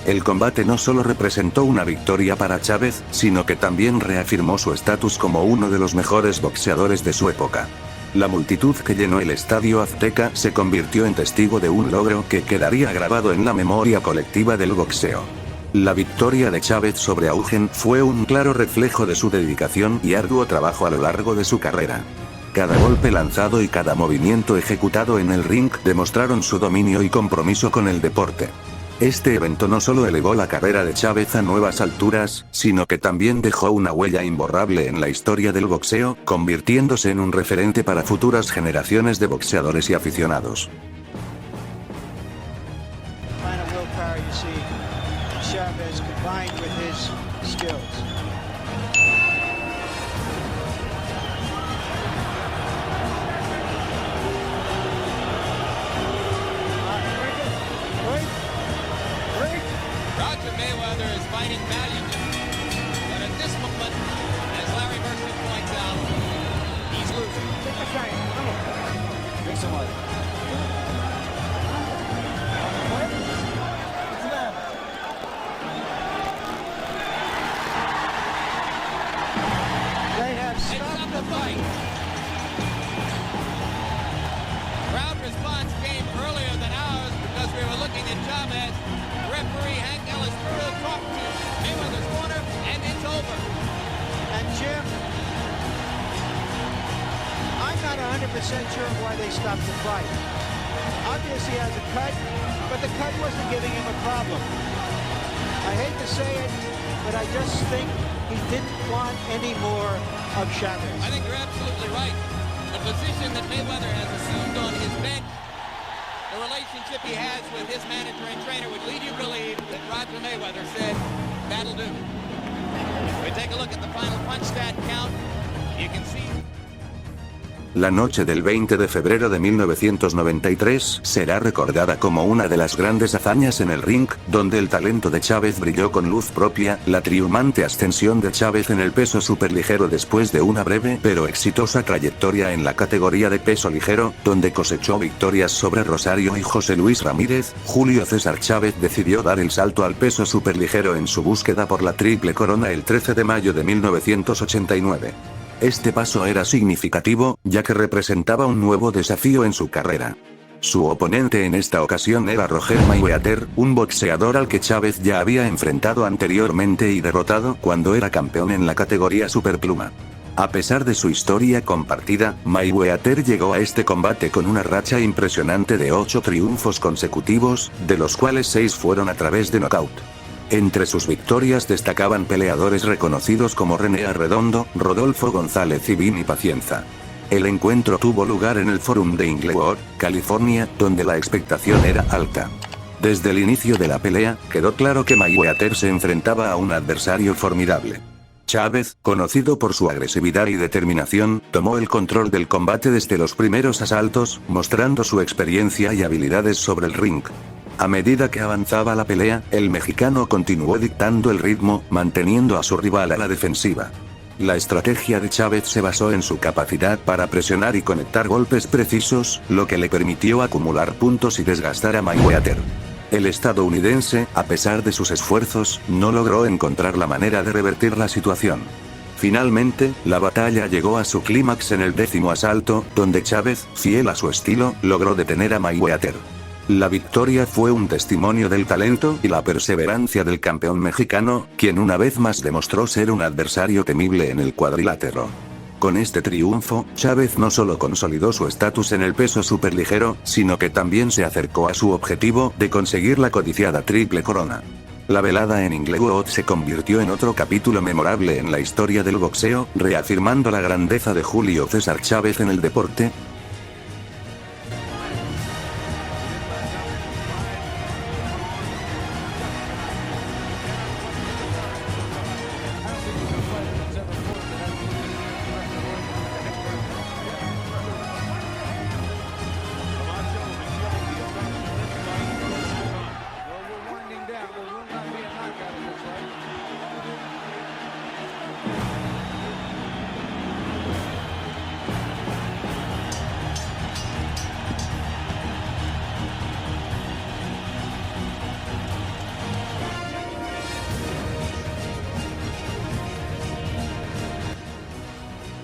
El combate no solo representó una victoria para Chávez, sino que también reafirmó su estatus como uno de los mejores boxeadores de su época. La multitud que llenó el Estadio Azteca se convirtió en testigo de un logro que quedaría grabado en la memoria colectiva del boxeo. La victoria de Chávez sobre Augen fue un claro reflejo de su dedicación y arduo trabajo a lo largo de su carrera. Cada golpe lanzado y cada movimiento ejecutado en el ring demostraron su dominio y compromiso con el deporte. Este evento no solo elevó la carrera de Chávez a nuevas alturas, sino que también dejó una huella imborrable en la historia del boxeo, convirtiéndose en un referente para futuras generaciones de boxeadores y aficionados. Chavez combined with his skills. Roger Mayweather is fighting valiantly, but at this moment, as Larry Merchant points out, he's losing. Thanks so much. Stop the fight. Crowd response came earlier than ours because we were looking at Chavez. Referee Hank Ellis talked to Mayweather's corner, and it's over. And Jim, I'm not 100% sure why they stopped the fight. Obviously he has a cut, but the cut wasn't giving him a problem. I hate to say it, but I just think he didn't want any more of Chavez. I think you're absolutely right. The position that Mayweather has assumed on his bench, the relationship he has with his manager and trainer would lead you to believe that Roger Mayweather said, that'll do. We take a look at the final punch stat count. You can see... La noche del 20 de febrero de 1993 será recordada como una de las grandes hazañas en el ring, donde el talento de Chávez brilló con luz propia, la triunfante ascensión de Chávez en el peso superligero después de una breve pero exitosa trayectoria en la categoría de peso ligero, donde cosechó victorias sobre Rosario y José Luis Ramírez. Julio César Chávez decidió dar el salto al peso superligero en su búsqueda por la triple corona el 13 de mayo de 1989. Este paso era significativo, ya que representaba un nuevo desafío en su carrera. Su oponente en esta ocasión era Roger Mayweather, un boxeador al que Chávez ya había enfrentado anteriormente y derrotado cuando era campeón en la categoría superpluma. A pesar de su historia compartida, Mayweather llegó a este combate con una racha impresionante de 8 triunfos consecutivos, de los cuales 6 fueron a través de nocaut. Entre sus victorias destacaban peleadores reconocidos como René Arredondo, Rodolfo González y Vinny Pacienza. El encuentro tuvo lugar en el Forum de Inglewood, California, donde la expectación era alta. Desde el inicio de la pelea, quedó claro que Mayweather se enfrentaba a un adversario formidable. Chávez, conocido por su agresividad y determinación, tomó el control del combate desde los primeros asaltos, mostrando su experiencia y habilidades sobre el ring. A medida que avanzaba la pelea, el mexicano continuó dictando el ritmo, manteniendo a su rival a la defensiva. La estrategia de Chávez se basó en su capacidad para presionar y conectar golpes precisos, lo que le permitió acumular puntos y desgastar a Mayweather. El estadounidense, a pesar de sus esfuerzos, no logró encontrar la manera de revertir la situación. Finalmente, la batalla llegó a su clímax en el 10º asalto, donde Chávez, fiel a su estilo, logró detener a Mayweather. La victoria fue un testimonio del talento y la perseverancia del campeón mexicano, quien una vez más demostró ser un adversario temible en el cuadrilátero. Con este triunfo, Chávez no solo consolidó su estatus en el peso superligero, sino que también se acercó a su objetivo de conseguir la codiciada triple corona. La velada en Inglewood se convirtió en otro capítulo memorable en la historia del boxeo, reafirmando la grandeza de Julio César Chávez en el deporte.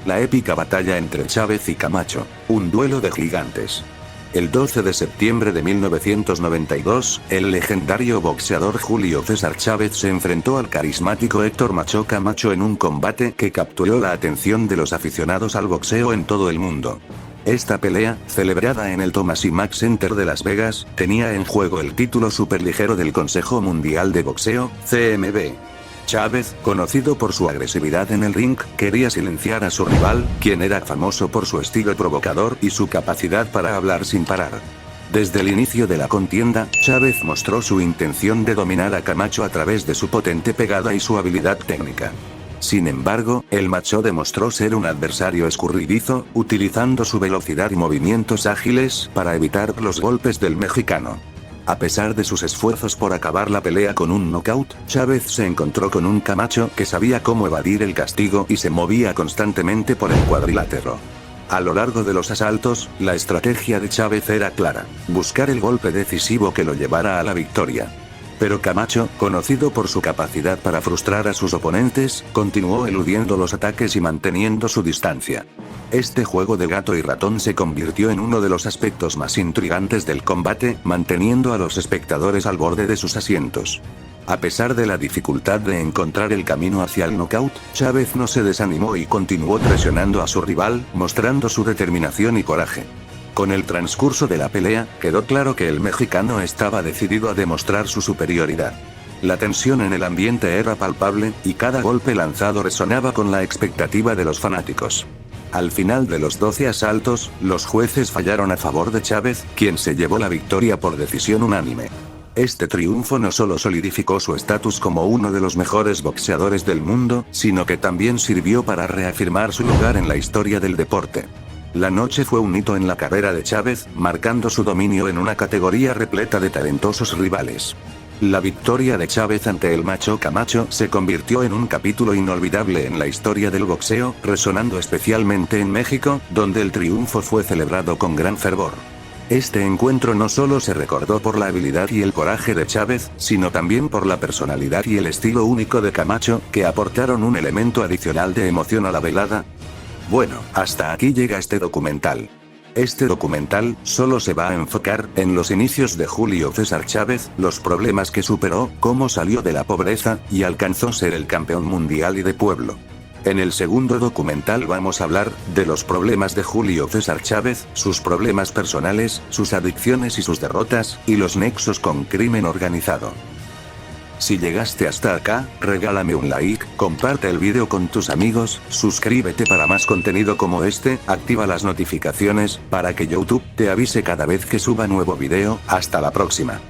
La épica batalla entre Chávez y Camacho, un duelo de gigantes. El 12 de septiembre de 1992, el legendario boxeador Julio César Chávez se enfrentó al carismático Héctor Macho Camacho en un combate que capturó la atención de los aficionados al boxeo en todo el mundo. Esta pelea, celebrada en el Thomas E. Mack Center de Las Vegas, tenía en juego el título superligero del Consejo Mundial de Boxeo, CMB. Chávez, conocido por su agresividad en el ring, quería silenciar a su rival, quien era famoso por su estilo provocador y su capacidad para hablar sin parar. Desde el inicio de la contienda, Chávez mostró su intención de dominar a Camacho a través de su potente pegada y su habilidad técnica. Sin embargo, el macho demostró ser un adversario escurridizo, utilizando su velocidad y movimientos ágiles para evitar los golpes del mexicano. A pesar de sus esfuerzos por acabar la pelea con un knockout, Chávez se encontró con un Camacho que sabía cómo evadir el castigo y se movía constantemente por el cuadrilátero. A lo largo de los asaltos, la estrategia de Chávez era clara: buscar el golpe decisivo que lo llevara a la victoria. Pero Camacho, conocido por su capacidad para frustrar a sus oponentes, continuó eludiendo los ataques y manteniendo su distancia. Este juego de gato y ratón se convirtió en uno de los aspectos más intrigantes del combate, manteniendo a los espectadores al borde de sus asientos. A pesar de la dificultad de encontrar el camino hacia el knockout, Chávez no se desanimó y continuó presionando a su rival, mostrando su determinación y coraje. Con el transcurso de la pelea, quedó claro que el mexicano estaba decidido a demostrar su superioridad. La tensión en el ambiente era palpable, y cada golpe lanzado resonaba con la expectativa de los fanáticos. Al final de los 12 asaltos, los jueces fallaron a favor de Chávez, quien se llevó la victoria por decisión unánime. Este triunfo no solo solidificó su estatus como uno de los mejores boxeadores del mundo, sino que también sirvió para reafirmar su lugar en la historia del deporte. La noche fue un hito en la carrera de Chávez, marcando su dominio en una categoría repleta de talentosos rivales. La victoria de Chávez ante el macho Camacho se convirtió en un capítulo inolvidable en la historia del boxeo, resonando especialmente en México, donde el triunfo fue celebrado con gran fervor. Este encuentro no solo se recordó por la habilidad y el coraje de Chávez, sino también por la personalidad y el estilo único de Camacho, que aportaron un elemento adicional de emoción a la velada. Bueno, hasta aquí llega este documental. Este documental solo se va a enfocar en los inicios de Julio César Chávez, los problemas que superó, cómo salió de la pobreza, y alcanzó ser el campeón mundial y de pueblo. En el segundo documental vamos a hablar de los problemas de Julio César Chávez, sus problemas personales, sus adicciones y sus derrotas, y los nexos con crimen organizado. Si llegaste hasta acá, regálame un like, comparte el vídeo con tus amigos, suscríbete para más contenido como este, activa las notificaciones, para que YouTube te avise cada vez que suba nuevo vídeo. Hasta la próxima.